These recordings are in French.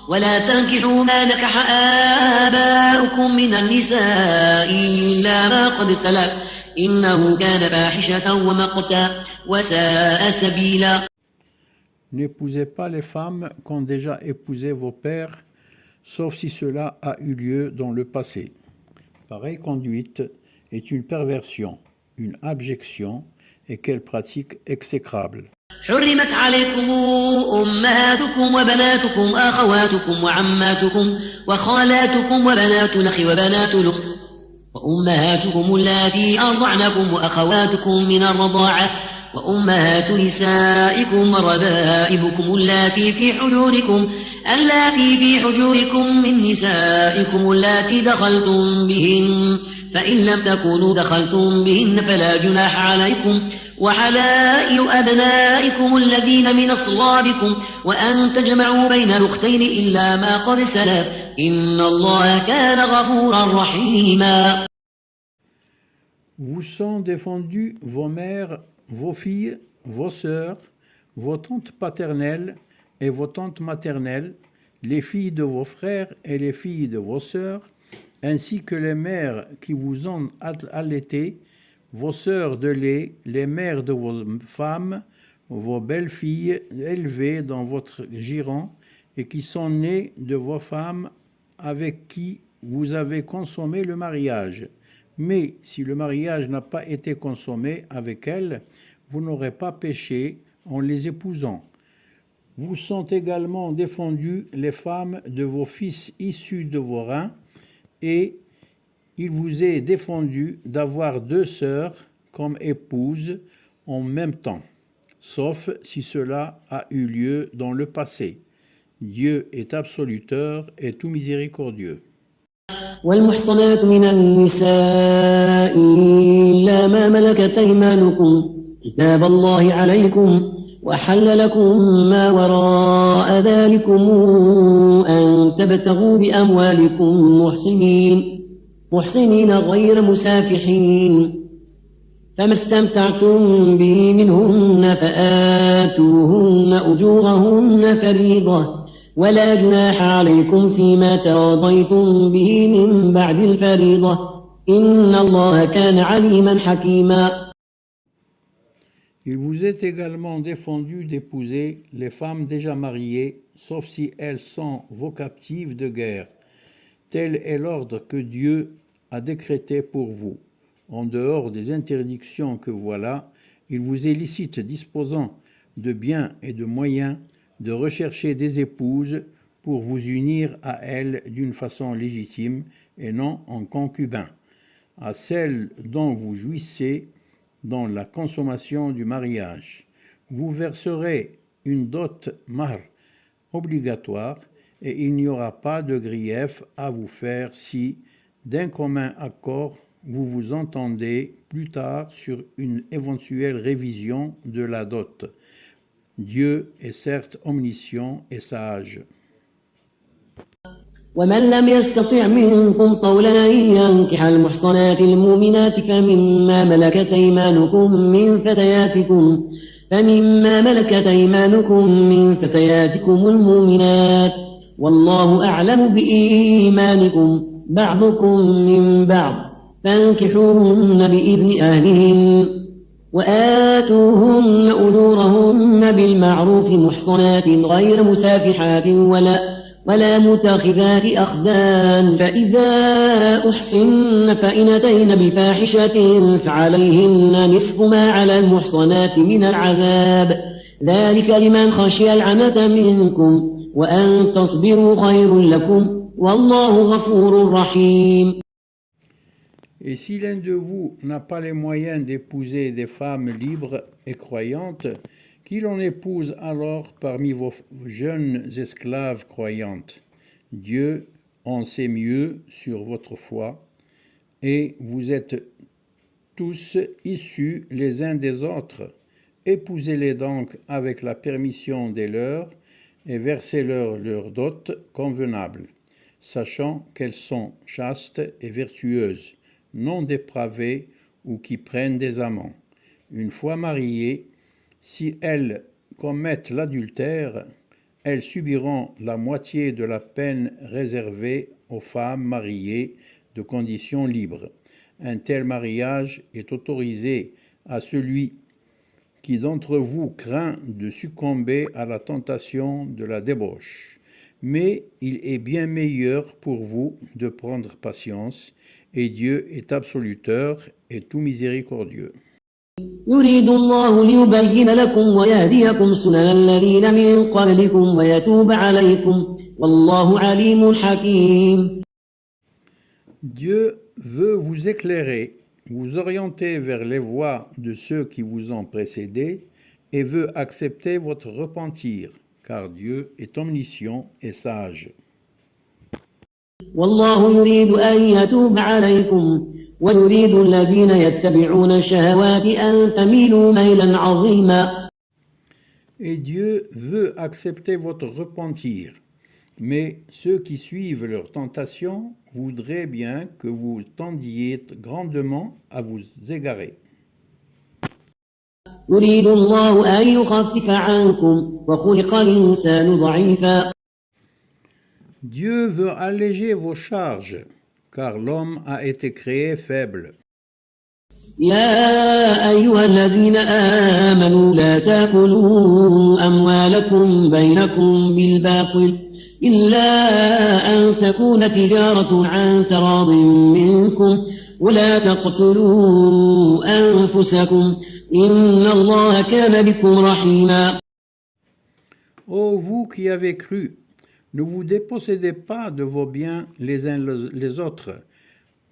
ولا تنكحوا ما نكح آباؤكم من النساء إلا ما قد سلف إنه كان فاحشة ومقتا وساء سبيلا. N'épousez pas les femmes qu'ont déjà épousé vos pères, sauf si cela a eu lieu dans le passé. Pareille conduite est une perversion, une abjection, et quelle pratique exécrable. حرمت عليكم أمهاتكم وبناتكم أخواتكم وعماتكم وخالاتكم وبنات الأخ وبنات الأخت وأمهاتكم اللاتي أرضعنكم وأخواتكم من الرضاعة وأمهات نسائكم وربائبكم اللاتي في حجوركم من نسائكم اللاتي دخلتم بهن فإن لم تكونوا دخلتم بهن فلا جناح عليكم وحلائل أبنائكم الذين من أصلابكم وأن تجمعوا بين الأختين إلا ما قد سلف إن الله كان غفورا رحيما. Vous sont défendus vos mères, vos filles, vos sœurs, vos tantes paternelles et vos tantes maternelles, les filles de vos frères et les filles de vos sœurs, ainsi que les mères qui vous ont allaités, vos sœurs de lait, les mères de vos femmes, vos belles-filles élevées dans votre giron et qui sont nées de vos femmes avec qui vous avez consommé le mariage. Mais si le mariage n'a pas été consommé avec elles, vous n'aurez pas péché en les épousant. Vous sont également défendues les femmes de vos fils issus de vos reins, et il vous est défendu d'avoir deux sœurs comme épouses en même temps, sauf si cela a eu lieu dans le passé. Dieu est absoluteur et tout miséricordieux. والمحصنات من النساء إلا ما ملكت أيمانكم كتاب الله عليكم وحل لكم ما وراء ذلكم أن تبتغوا بأموالكم محسنين غير مسافحين فما استمتعتم به منهن فآتوهن أجورهن فريضة ولا جناح عليكم فيما تراضيتم به من بعد الفريضة إن الله كان عليما حكيما. Il vous est également défendu d'épouser les femmes déjà mariées, sauf si elles sont vos captives de guerre. Tel est l'ordre que Dieu a décrété pour vous. En dehors des interdictions que voilà, il vous est licite, disposant de biens et de moyens, de rechercher des épouses pour vous unir à elles d'une façon légitime et non en concubin, à celles dont vous jouissez dans la consommation du mariage. Vous verserez une dot mahr obligatoire et il n'y aura pas de grief à vous faire si, d'un commun accord, vous vous entendez plus tard sur une éventuelle révision de la dot. Dieu est certes omniscient et sage. ومن لم يستطع منكم طولا أن ينكح المحصنات المؤمنات فمما ملكت أيمانكم من فتياتكم المؤمنات والله أعلم بإيمانكم بعضكم من بعض فانكحوهن بإذن أهلهن وآتوهن أجورهن بالمعروف محصنات غير مسافحات ولا متخذات أخدان فإذا أحصن فإن أتين بفاحشة فعليهن نصف ما على المحصنات من العذاب ذلك لمن خشي العنة منكم وأن تصبروا خير لكم والله غفور رحيم. Et si l'un de vous n'a pas les moyens d'épouser des femmes libres et croyantes, qu'il en épouse alors parmi vos jeunes esclaves croyantes. Dieu en sait mieux sur votre foi, et vous êtes tous issus les uns des autres. Épousez-les donc avec la permission des leurs, et versez-leur leur dot convenable, sachant qu'elles sont chastes et vertueuses, non dépravées ou qui prennent des amants. Une fois mariées, si elles commettent l'adultère, elles subiront la moitié de la peine réservée aux femmes mariées de condition libre. Un tel mariage est autorisé à celui qui d'entre vous craint de succomber à la tentation de la débauche. Mais il est bien meilleur pour vous de prendre patience, et Dieu est absoluteur et tout miséricordieux. يريد الله ليبين لكم ويهديكم سنن الذين من قبلكم ويتوب عليكم والله عليم حكيم. Dieu veut vous éclairer, vous orienter vers les voies de ceux qui vous ont précédés et veut accepter votre repentir, car Dieu est omniscient et sage. والله يريد أن يتوب عليكم ويريد الذين يتبعون الشهوات أن تميلوا ميلا عظيما. Et Dieu veut accepter votre repentir, mais ceux qui suivent leurs tentations voudraient bien que vous tendiez grandement à vous égarer. يريد الله أن يخفف عنكم وخلق الإنسان ضعيفا. Dieu veut alléger vos charges, car l'homme a été créé faible. يا أيها الذين آمنوا لا تأكلوا أموالكم بينكم بالباطل إلا أن تكون تجارة عن تراض منكم ولا تقتلوا أنفسكم إن الله كان بكم رحيما. Ô vous qui avez cru, ne vous dépossédez pas de vos biens les uns les autres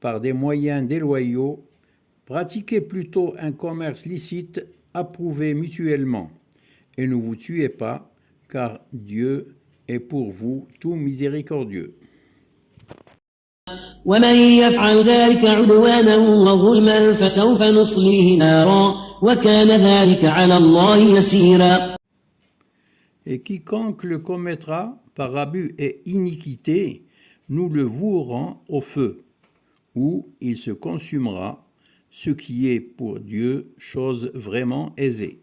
par des moyens déloyaux, pratiquez plutôt un commerce licite approuvé mutuellement, et ne vous tuez pas, car Dieu est pour vous tout miséricordieux. ومن يفعل ذلك عدوانا وظلما فسوف نصليه نارا وكان ذلك على الله يسيرا. Et quiconque le commettra par abus et iniquité, nous le vouerons au feu, où il se consumera, ce qui est pour Dieu chose vraiment aisée.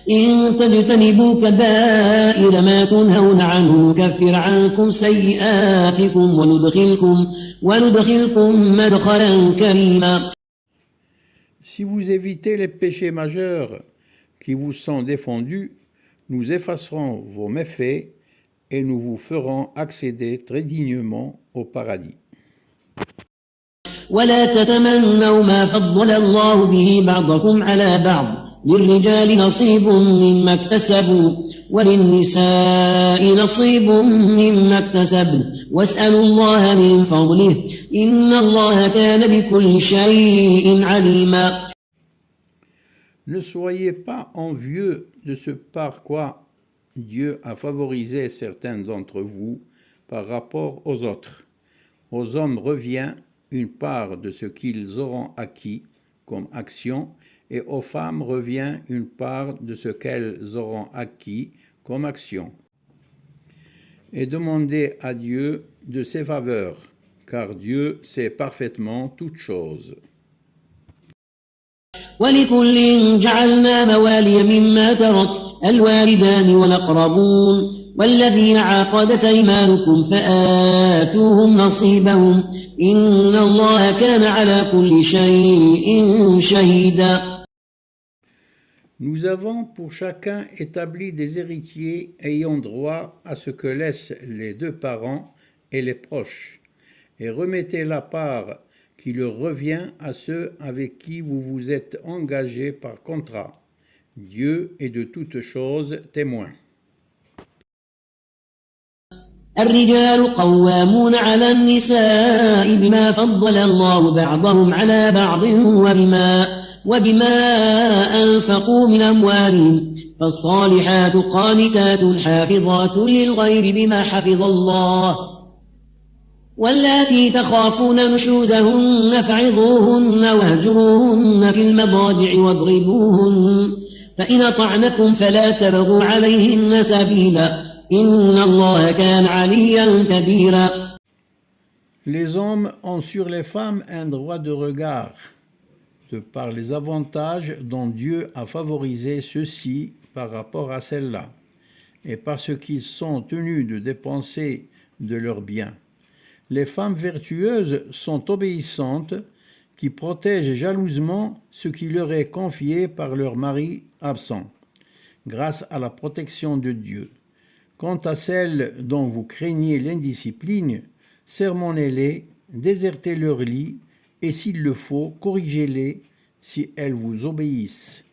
إن تجتنبوا كبائر ما تنهون عنه نكفر عنكم سيئاتكم وندخلكم مدخلا كريما. Si vous évitez les péchés majeurs qui vous sont défendus, nous effacerons vos méfaits et nous vous ferons accéder très dignement au paradis. ولا تتمنوا ما فضل الله به بعضكم على بعض للرجال نصيب مما اكتسبوا وللنساء نصيب مما اكتسبن واسألوا الله من فضله إن الله كان بكل شيء عليما. Ne soyez pas envieux de ce par quoi Dieu a favorisé certains d'entre vous par rapport aux autres. Aux hommes revient une part de ce qu'ils auront acquis comme action, et aux femmes revient une part de ce qu'elles auront acquis comme action. Et demandez à Dieu de ses faveurs, car Dieu sait parfaitement toutes choses. ولكل جعلنا موالي مما ترك الوالدان والأقربون والذين عقدت أيمانكم فآتوهم نصيبهم إن الله كان على كل شيء شهيدا. Nous avons pour chacun établi des héritiers ayant droit à ce que laissent les deux parents et les proches, et remettez la part qui leur revient à ceux avec qui vous vous êtes engagés par contrat. Dieu est de toutes choses témoin. الرجال قوامون على النساء بما فضل الله بعضهم على بعض وبما أنفقوا من أموالهم فالصالحات قانتات حافظات للغيب بما حفظ الله واللاتي تخافون نشوزهن فعظوهن واهجروهن في المضاجع واضربوهن فإن أطعنكم فلا تبغوا عليهن سبيلا إن الله كان عليا كبيرا. Les hommes ont sur les femmes un droit de regard, de par les avantages dont Dieu a favorisé ceux-ci par rapport à celles-là. et parce qu'ils sont tenus de dépenser de leurs biens. Les femmes vertueuses sont obéissantes, qui protègent jalousement ce qui leur est confié par leur mari absent, grâce à la protection de Dieu. Quant à celles dont vous craignez l'indiscipline, sermonnez-les, désertez leur lit, et s'il le faut, corrigez-les si elles vous obéissent.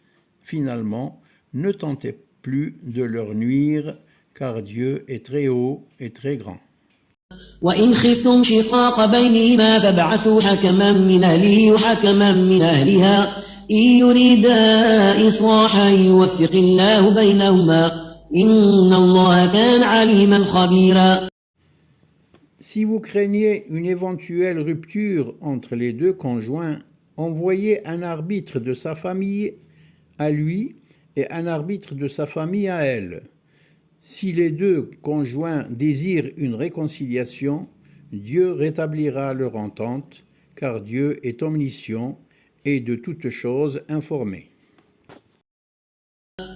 Finalement, ne tentez plus de leur nuire, car Dieu est très haut et très grand. وإن خفتم شقاق بينهما فابعثوا حكما من أهله وحكما من أهلها إن يريدا إصلاحا يوفق الله بينهما إن الله كان عليما خبيرا. Si vous craignez une éventuelle rupture entre les deux conjoints, envoyez un arbitre de sa famille à lui et un arbitre de sa famille à elle. Si les deux conjoints désirent une réconciliation, Dieu rétablira leur entente, car Dieu est omniscient et de toutes choses informé.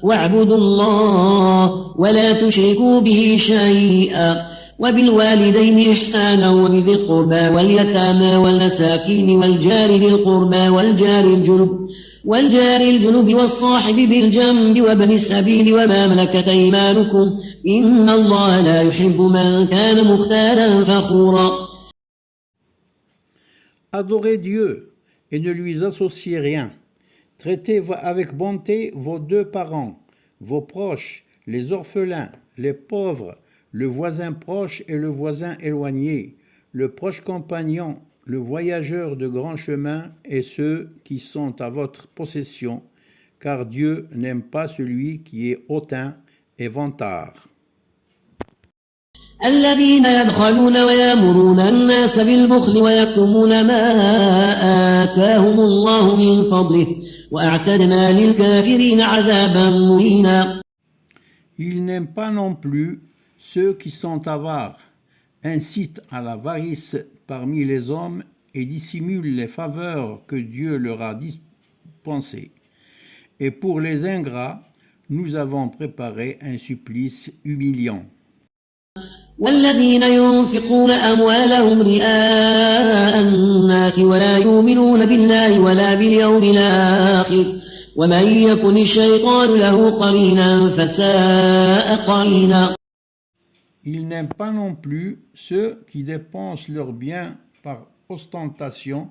واعبدوا الله ولا تشركوا به شيئا وبالوالدين إحسانا وبذي القربى واليتامى والمساكين والجار ذي القربى والجار الجنب والصاحب بالجنب وابن السبيل وما ملكت أيمانكم إن الله لا يحب من كان مختالا فخورا. Adorez Dieu et ne lui associez rien. Traitez avec bonté vos deux parents, vos proches, les orphelins, les pauvres, le voisin proche et le voisin éloigné, le proche compagnon, le voyageur de grand chemin et ceux qui sont à votre possession, car Dieu n'aime pas celui qui est hautain et vantard. الذين يبخلون ويأمرون الناس بالبخل ويكتمون ما آتاهم الله من فضله وأعتدنا للكافرين عذابا مهينا. Il n'aime pas non plus ceux qui sont avares, incitent à l'avarice parmi les hommes et dissimulent les faveurs que Dieu leur a dispensées. Et pour les ingrats, nous avons préparé un supplice humiliant. والذين ينفقون أموالهم رئاء الناس ولا يؤمنون بالله ولا باليوم الآخر ومن يكن الشيطان له قرينا فساء قرينا. Il n'aime pas non plus ceux qui dépensent leurs biens par ostentation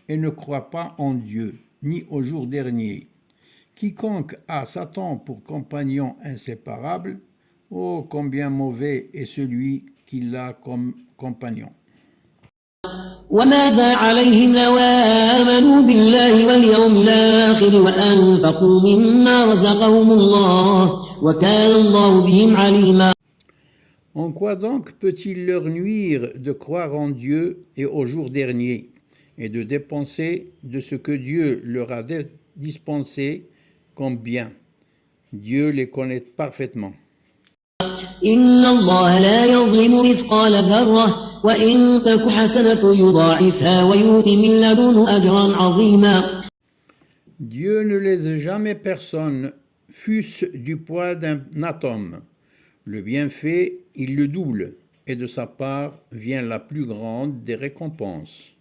et ne croient pas en Dieu, ni au jour dernier. Quiconque a Satan pour compagnon inséparable, oh, combien mauvais est celui qui l'a comme compagnon. وماذا عليهم لو آمنوا بالله واليوم الآخر وأنفقوا مما رزقهم الله وكان الله بهم عليما. En quoi donc peut-il leur nuire de croire en Dieu et au jour dernier, et de dépenser de ce que Dieu leur a dispensé comme bien? Dieu les connaît parfaitement. إن الله لا يظلم مثقال ذرة وإن تك حسنة يضاعفها ويؤت من لدنه أجرا عظيما. Dieu ne lèse jamais personne, fût-ce du poids d'un atome. Le bienfait, il le double, et de sa part vient la plus grande des récompenses.